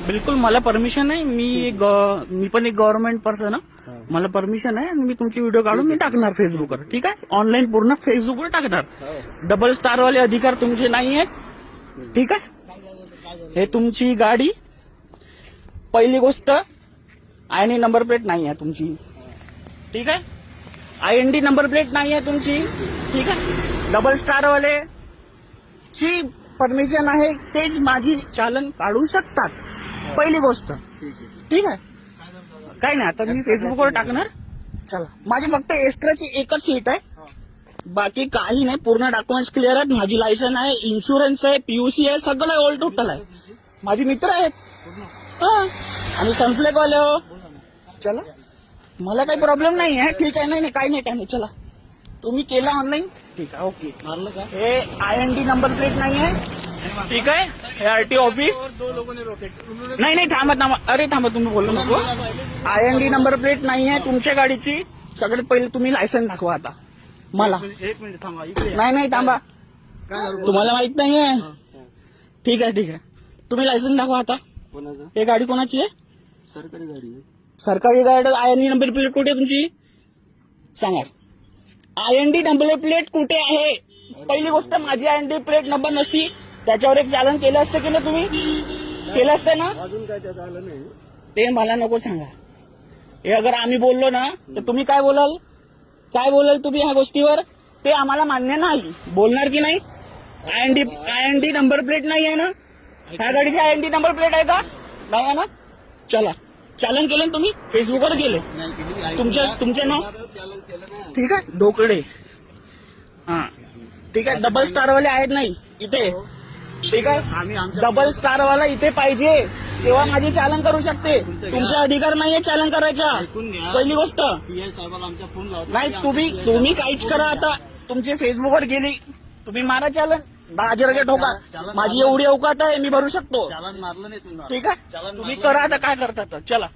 बिलकुल मला परमिशन आहे. मी पण एक गव्हर्नमेंट पर्सन आहे. मला परमिशन आहे आणि मी तुमची व्हिडिओ काढून मी टाकणार फेसबुकवर. ठीक आहे, ऑनलाईन पूर्ण फेसबुकवर टाकणार. डबल स्टार वाले अधिकार तुमचे नाही आहेत. ठीक आहे, हे तुमची गाडी. पहिली गोष्ट आयएनडी नंबर प्लेट नाही आहे तुमची. ठीक आहे, आयएनडी नंबर प्लेट नाही आहे तुमची. ठीक आहे, डबल स्टार वाले ची परमिशन आहे, तेच माझी चालन काढू शकतात. पहिली गोष्ट. ठीक आहे, काही नाही. आता मी फेसबुकवर टाकणार. चला, माझी फक्त एस्ट्राची एकच सीट आहे, बाकी काही नाही. पूर्ण डॉक्युमेंट्स क्लिअर आहेत. माझी लायसन आहे, इन्शुरन्स आहे, पीयूसी आहे, सगळं ऑल टोटल आहे. माझे मित्र आहेत आणि सनफ्लेक वाले हो. चला, मला काही प्रॉब्लेम नाही आहे. ठीक आहे, नाही काही नाही. चला, तुम्ही केला ऑनलाईन. ठीक आहे, ओके. मारलं का? हे आयएनडी नंबर प्लेट नाही आहे. ठीक आहे, हे आरटीओ ऑफिस. नाही थांबा. अरे थांबा, तुम्ही बोलू नको. आयएनडी नंबर प्लेट नाही आहे तुमच्या गाडीची. सगळ्यात पहिले तुम्ही लायसन दाखवा आता मला. एक मिनिट थांबा. इकडे नाही थांबा, काय झालं? तुम्हाला माहित नाहीये. ठीक आहे, तुम्ही लायसन दाखवा आता. कोणाचं? हे गाडी कोणाची आहे? सरकारी गाडी आहे. सरकारी गाडी. आयएनडी नंबर प्लेट कुठे आहे तुमची? सांगा. आयएनडी नंबर प्लेट कुठे आहे? पहिली गोष्ट, माझी आयएनडी प्लेट नंबर नसती, त्याच्यावर एक चालन केलं असतं की ना तुम्ही? केलं असतं ना? अजून काय त्यात आलं नाही. ते मला नको सांगा. हे अगर आम्ही बोललो ना तर तुम्ही काय बोलाल तुम्ही ह्या गोष्टीवर? ते आम्हाला मान्य नाही. बोलणार की नाही? आयएनडी नंबर प्लेट नाही आहे ना ह्या गाडीची? आयएनडी नंबर प्लेट आहे का? नाही आहे ना? चला, चालन केलं ना तुम्ही? फेसबुकवर गेले तुमचे नाव? चालन केलं नाही. ठीक आहे, ढोकळे. हा, ठीक आहे. डबल स्टार वाले आहेत नाही इथे. ठीक आहे, डबल स्टार वाला इथे पाहिजे, तेव्हा माझी चालन करू शकते. तुमचा अधिकार नाहीये चालन करायचा. पहिली गोष्ट. पीआय साहेबाला आमच्या फोन लावतो. नाही, तुम्ही काहीच करा. आता तुमचे फेसबुकवर गेली, तुम्ही मारा चालन. 10,000 ठोका. माझी एवढी अवकात आहे, मी भरू शकतो. चालन मारलं नाही तुम्हाला. ठीक आहे, तुम्ही करा आता काय करता. चला.